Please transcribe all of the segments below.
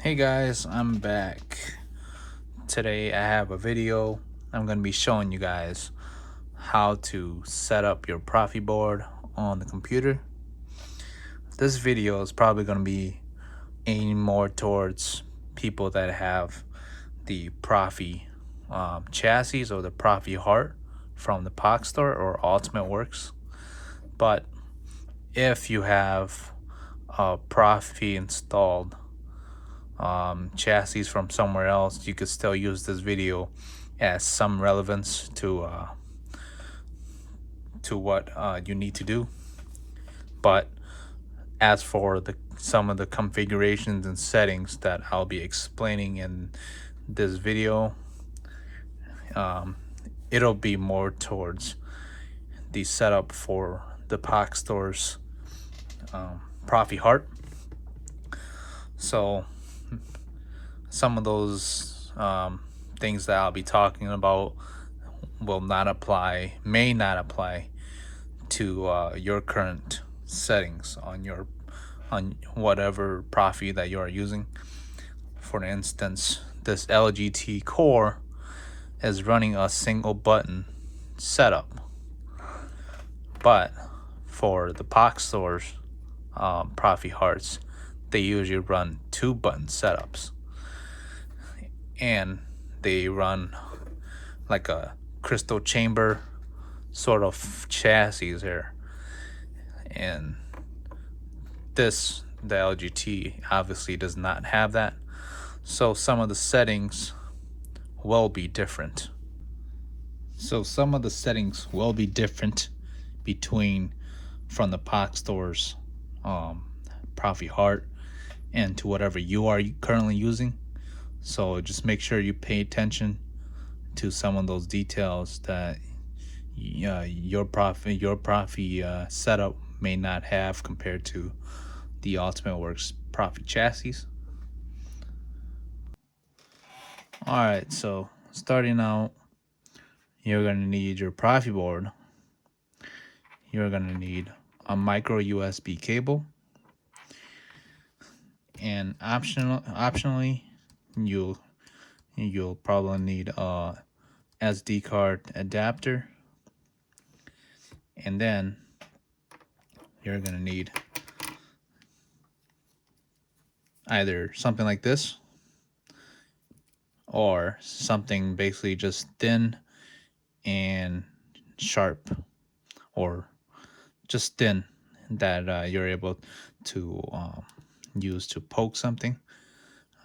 Hey guys, I'm back. Today I have a video. I'm going to be showing you guys how to set up your Proffie board on the computer. This video is probably going to be aimed more towards people that have the Proffie chassis or the Proffie heart from the Pach Store or Ultimate Works. But if you have a Proffie installed chassis from somewhere else, you could still use this video as some relevance to what you need to do. But as for some of the configurations and settings that I'll be explaining in this video, it'll be more towards the setup for the Pach Store's Proffie heart. So some of those things that I'll be talking about may not apply to your current settings on whatever Proffie that you are using. For instance, this LGT core is running a single button setup, but for the Pach Store's Proffie hearts, they usually run 2-button setups, and they run like a crystal chamber sort of chassis here. And the LGT obviously does not have that, so some of the settings will be different. Between from the Pach Store's Proffie heart and to whatever you are currently using. So just make sure you pay attention to some of those details that your Proffie setup may not have compared to the Ultimate Works Proffie chassis. Alright, so starting out, you're going to need your Proffie board. You're going to need a micro USB cable, and optionally you'll probably need a SD card adapter, and then you're going to need either something like this or something basically just thin and sharp, or just thin, that you're able to use to poke something.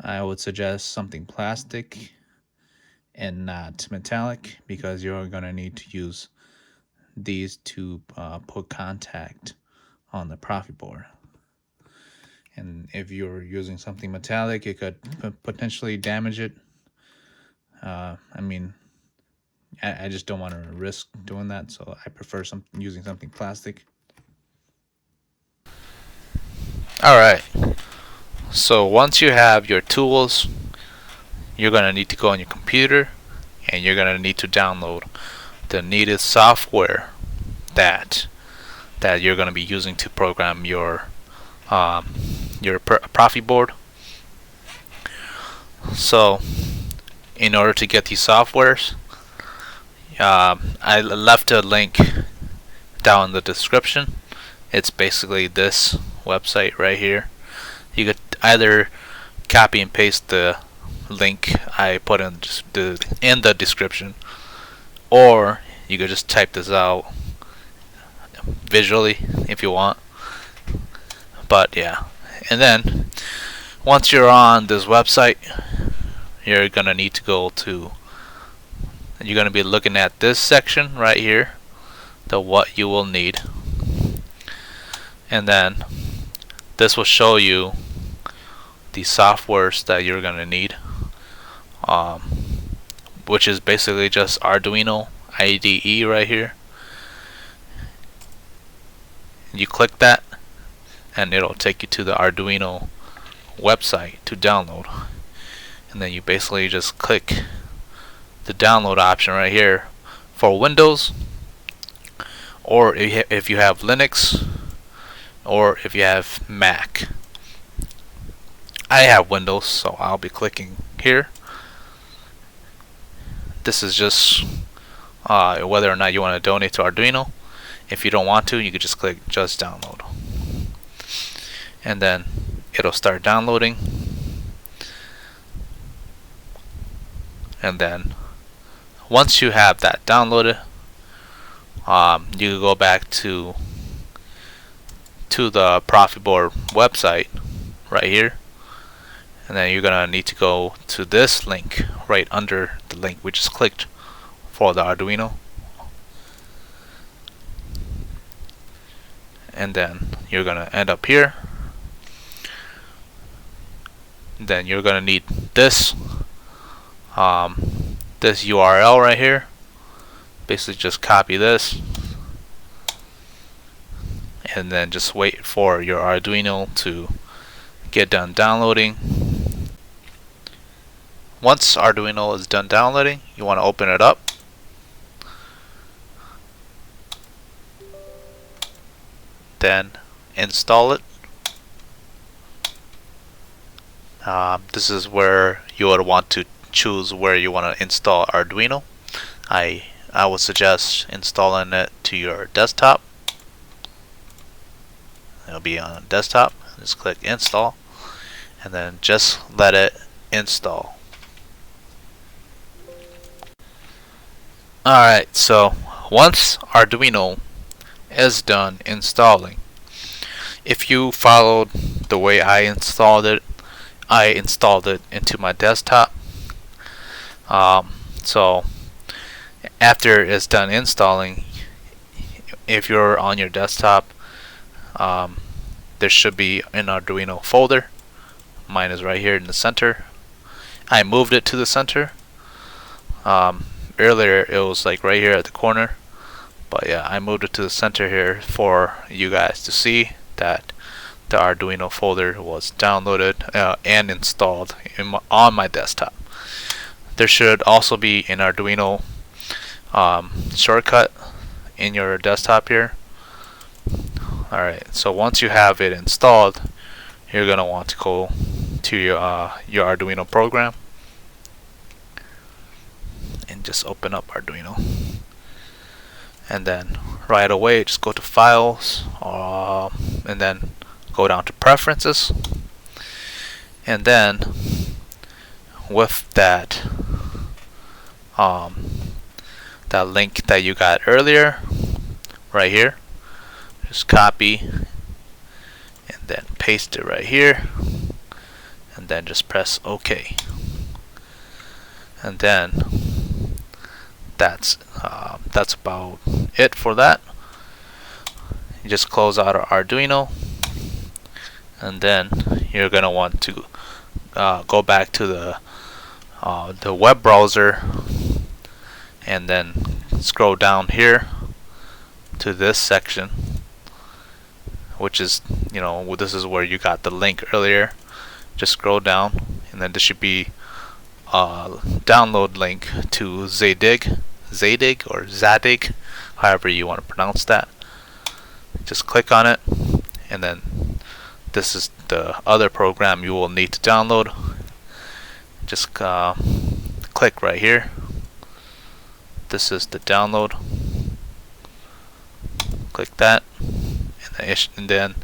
I would suggest something plastic and not metallic, because you're going to need to use these to put contact on the Proffie board. And if you're using something metallic, it could potentially damage it. I just don't want to risk doing that, so I prefer using something plastic. Alright, so once you have your tools, you're going to need to go on your computer and you're going to need to download the needed software that you're going to be using to program your Proffie board. So in order to get these softwares, I left a link down in the description. It's basically this website right here. You could either copy and paste the link I put in the description, or you could just type this out visually if you want. But yeah, and then once you're on this website, you're gonna need to you're gonna be looking at this section right here, the what you will need, and then this will show you the softwares that you're gonna need, which is basically just Arduino IDE right here. You click that and it'll take you to the Arduino website to download, and then you basically just click the download option right here for Windows, or if you have Linux, or if you have Mac. I have Windows, so I'll be clicking here. This is just whether or not you want to donate to Arduino. If you don't want to, you can just click just download, and then it'll start downloading. And then once you have that downloaded, you can go back to the Proffie board website right here, and then you're gonna need to go to this link right under the link we just clicked for the Arduino, and then you're gonna end up here. Then you're gonna need this this URL right here. Basically just copy this and then just wait for your Arduino to get done downloading. Once Arduino is done downloading, you want to open it up. Then install it. This is where you would want to choose where you want to install Arduino. I would suggest installing it to your desktop. It'll be on desktop. Just click install and then just let it install. Alright, so once Arduino is done installing, if you followed the way I installed it into my desktop. So after it's done installing, if you're on your desktop, there should be an Arduino folder. Mine is right here in the center. I moved it to the center. Earlier it was like right here at the corner, but yeah, I moved it to the center here for you guys to see that the Arduino folder was downloaded and installed on my desktop. There should also be an Arduino shortcut in your desktop here. Alright, so once you have it installed, you're going to want to go to your Arduino program and just open up Arduino. And then right away just go to files and then go down to preferences, and then with that that link that you got earlier right here, just copy and then paste it right here, and then just press OK. And then that's about it for that. You just close out our Arduino, and then you're gonna want to go back to the web browser, and then scroll down here to this section, which is, this is where you got the link earlier. Just scroll down, and then there should be a download link to Zadig or Zadig, however you want to pronounce that. Just click on it, and then this is the other program you will need to download. Just click right here. This is the download. Click that, and then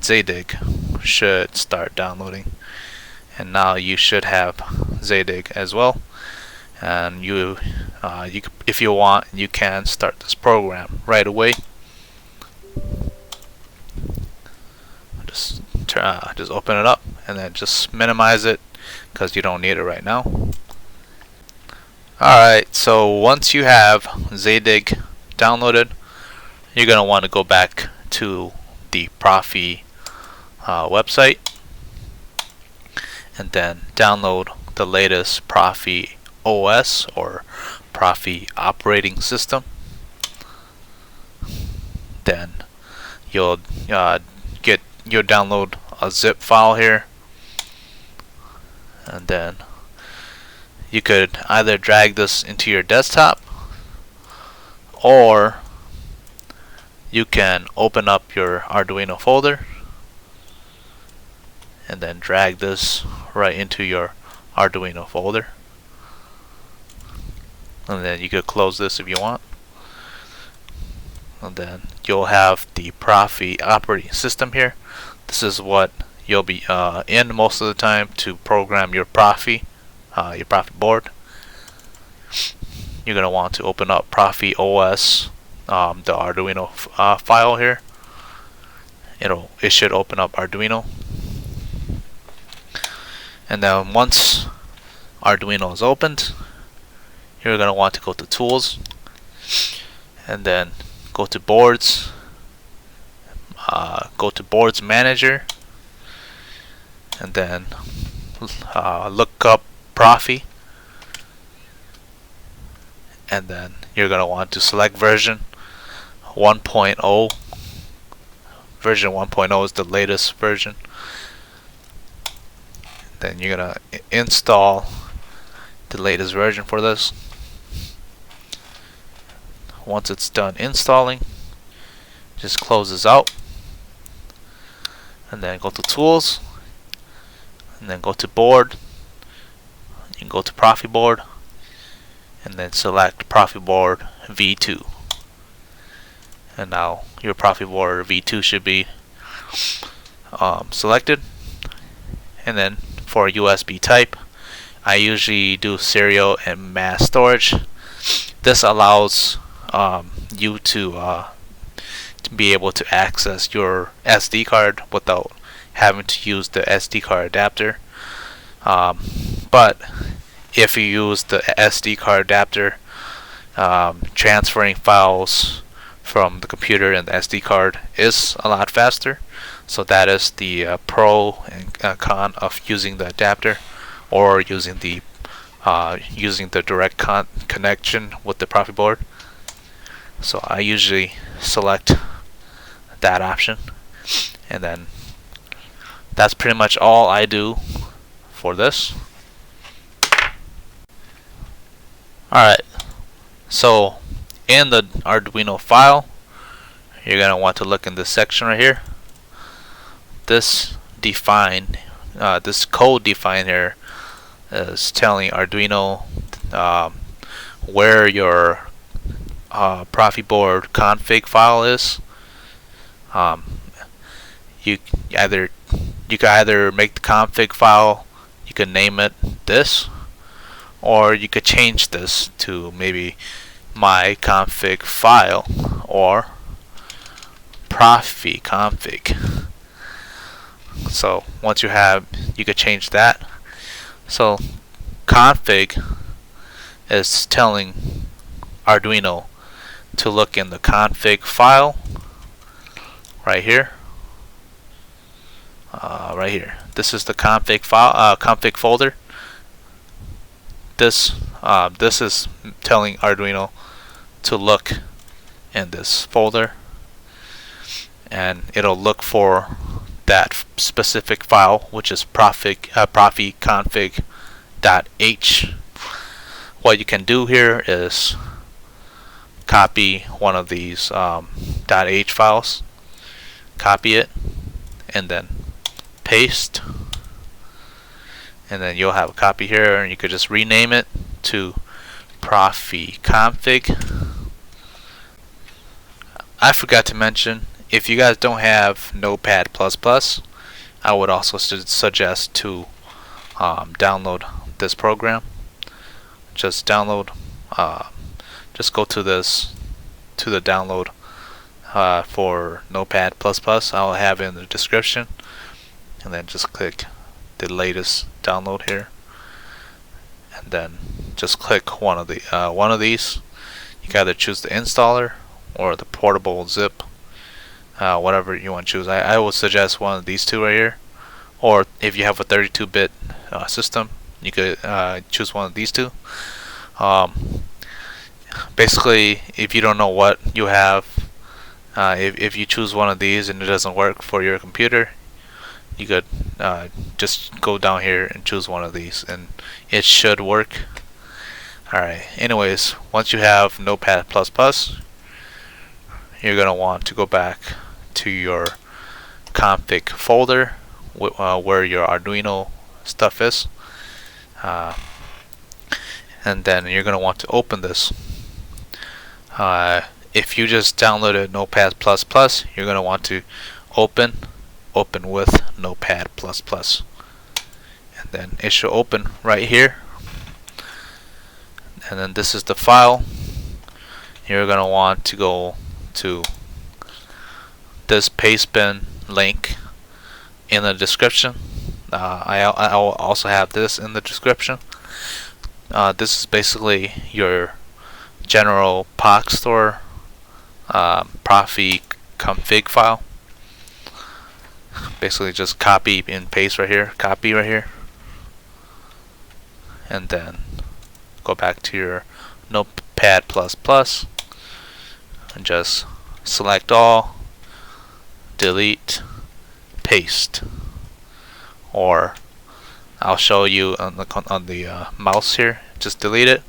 Zadig should start downloading. And now you should have Zadig as well. And if you want, you can start this program right away. Just open it up and then just minimize it because you don't need it right now. Alright, so once you have Zadig downloaded, you're going to want to go back to the Proffie website and then download the latest Proffie OS or Proffie operating system. Then you'll download a zip file here, and then you could either drag this into your desktop, or you can open up your Arduino folder and then drag this right into your Arduino folder, and then you could close this if you want, and then you'll have the Proffie operating system here. This is what you'll be in most of the time to program your Proffie board. You're going to want to open up Proffie OS, the Arduino file here. It should open up Arduino, and then once Arduino is opened, you're going to want to go to Tools, and then go to Boards, go to Boards Manager, and then look up Proffie, and then you're going to want to select version 1.0. Version 1.0 is the latest version. Then you're going to install the latest version for this. Once it's done installing, just close this out, and then go to Tools, and then go to Board. You can go to Proffie board, and then select Proffie board V2. And now your Proffie board V2 should be selected. And then for USB type, I usually do serial and mass storage. This allows you to be able to access your SD card without having to use the SD card adapter. But if you use the SD card adapter, transferring files from the computer and the SD card is a lot faster. So that is the pro and con of using the adapter or using the direct connection with the Proffie board. So I usually select that option, and then that's pretty much all I do for this. Alright, so in the Arduino file, you're going to want to look in this section right here. This code define here is telling Arduino where your Proffie board config file is. You can either make the config file, you can name it this, or you could change this to maybe my config file or Proffie config. So once you could change that. So config is telling Arduino to look in the config file right here. Right here. This is the config file, config folder. This is telling Arduino to look in this folder, and it'll look for that specific file, which is Proffie config.h. What you can do here is copy one of these .h files, copy it, and then paste, and then you'll have a copy here, and you could just rename it to Proffie config. I forgot to mention, if you guys don't have Notepad++, I would also suggest to download this program. Just download, just go to the download for Notepad++. I'll have it in the description, and then just click the latest download here, and then just click one of these. You can either choose the installer or the portable zip, whatever you want to choose. I would suggest one of these two right here, or if you have a 32-bit system, you could choose one of these two. Basically, if you don't know what you have, if you choose one of these and it doesn't work for your computer, you could just go down here and choose one of these, and it should work. Alright, anyways, once you have Notepad++, you're going to want to go back to your config folder where your Arduino stuff is, uh, and then you're going to want to open this. If you just downloaded Notepad++, you're going to want to open with Notepad++, and then it should open right here. And then this is the file. You're going to want to go to this paste bin link in the description. I will also have this in the description. This is basically your general Pach Store Proffie config file. Basically just copy and paste right here, copy right here, and then go back to your Notepad++ and just select all, delete, paste. Or I'll show you on the mouse here. Just delete it,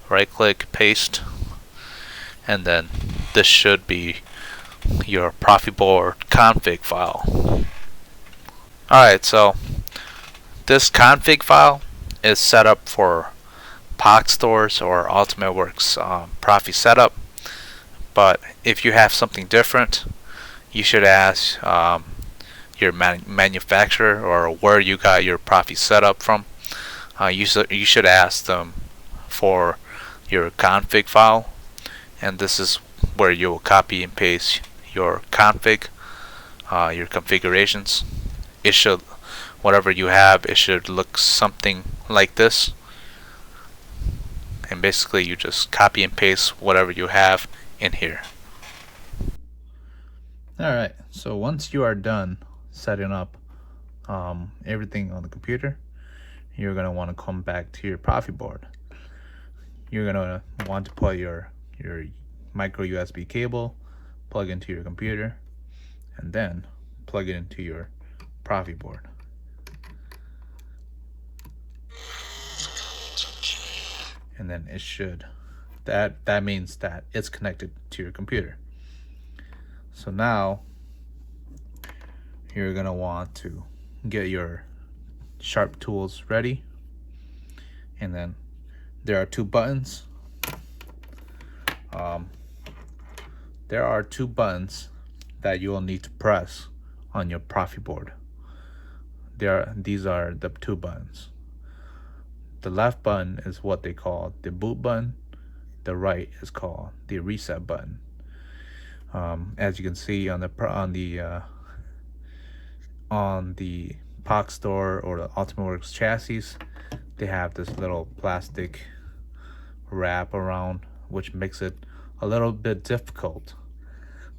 right click, paste, and then this should be your Proffie board config file. Alright, so this config file is set up for Pach Stores or UltimateWorks Proffie setup, but if you have something different, you should ask your manufacturer or where you got your Proffie setup from. You should ask them for your config file, and this is where you will copy and paste your config, your configurations. It should, whatever you have, it should look something like this. And basically you just copy and paste whatever you have in here. Alright, so once you are done setting up everything on the computer, you're going to want to come back to your Proffie board. You're going to want to put your micro USB cable, plug into your computer, and then plug it into your Proffie board. And then it should, that means that it's connected to your computer. So now you're gonna want to get your sharp tools ready, and then there are two buttons. There are two buttons that you will need to press on your Proffie board. These are the two buttons. The left button is what they call the boot button. The right is called the reset button. As you can see on the Pach Store or the UltimateWorks chassis, they have this little plastic wrap around, which makes it a little bit difficult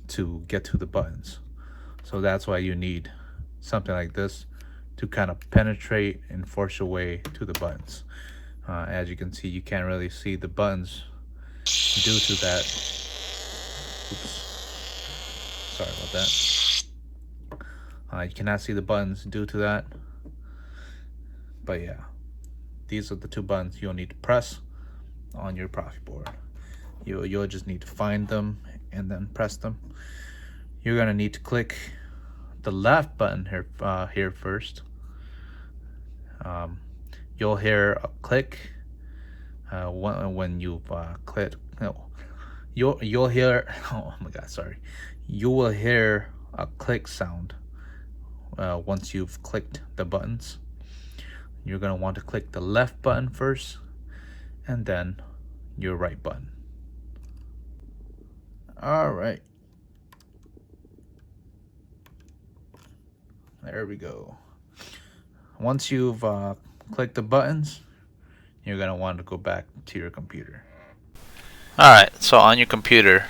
to get to the buttons. So that's why you need something like this to kind of penetrate and force your way to the buttons. As you can see, you can't really see the buttons due to that. Oops. Sorry about that. You cannot see the buttons due to that. But yeah, these are the two buttons you'll need to press on your Proffie board. You'll just need to find them and then press them. You're gonna need to click the left button here first. You'll hear a click when you've clicked. No, you'll hear. Oh my God, sorry. You will hear a click sound once you've clicked the buttons. You're gonna want to click the left button first, and then your right button. All right. There we go. Once you've clicked the buttons, you're gonna want to go back to your computer. Alright, so on your computer,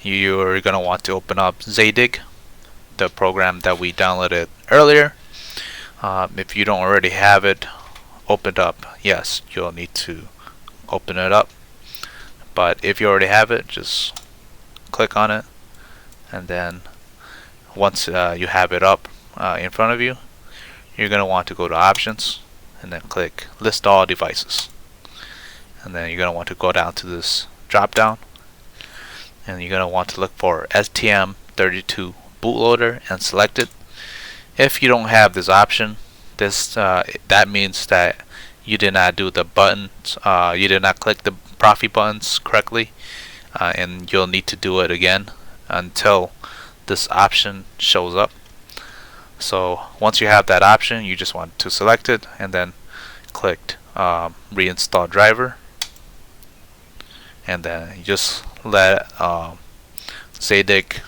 you're gonna want to open up Zadig, the program that we downloaded earlier. If you don't already have it opened up, yes, you'll need to open it up. But if you already have it, just click on it, and then once you have it up in front of you, you're going to want to go to Options and then click List All Devices. And then you're going to want to go down to this drop down, and you're going to want to look for STM32 bootloader and select it. If you don't have this option, that means that you did not do the buttons, you did not click the Proffie buttons correctly, and you'll need to do it again until this option shows up. So once you have that option, you just want to select it and then click reinstall driver, and then you just let Zadig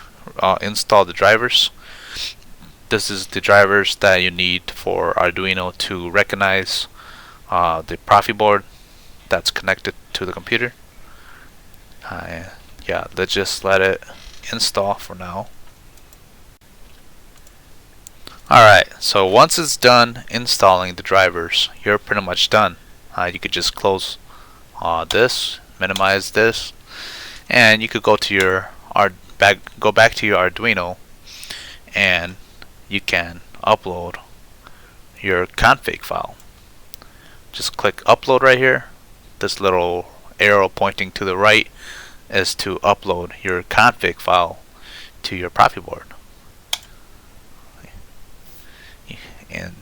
install the drivers. This is the drivers that you need for Arduino to recognize the Proffie board that's connected to the computer. Yeah, let's just let it install for now. Alright, so once it's done installing the drivers, you're pretty much done. You could just close this, minimize this, and you could go to your go back to your Arduino, and you can upload your config file. Just click upload right here. This little arrow pointing to the right is to upload your config file to your Proffie board. And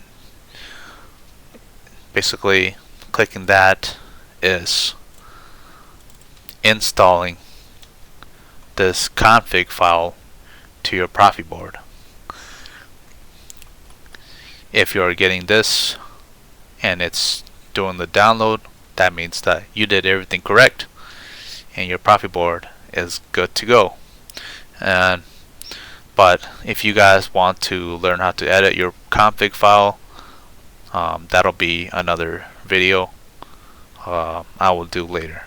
basically clicking that is installing this config file to your Proffie board. If you're getting this and it's doing the download, that means that you did everything correct and your Proffie board is good to go. But if you guys want to learn how to edit your config file, that'll be another video I will do later.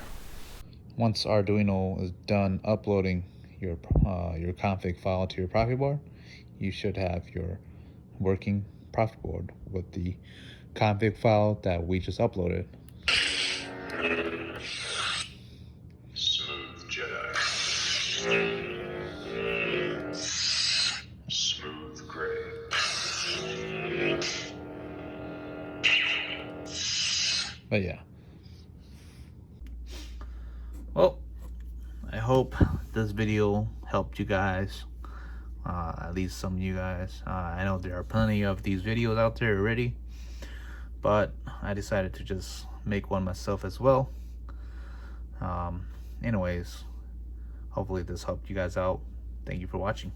Once Arduino is done uploading your config file to your Proffie board, you should have your working Proffie board with the config file that we just uploaded. Smooth Jedi. Smooth gray. But yeah. Well, I hope this video helped you guys. At least some of you guys. I know there are plenty of these videos out there already, but I decided to just make one myself as well. Anyways, hopefully this helped you guys out. Thank you for watching.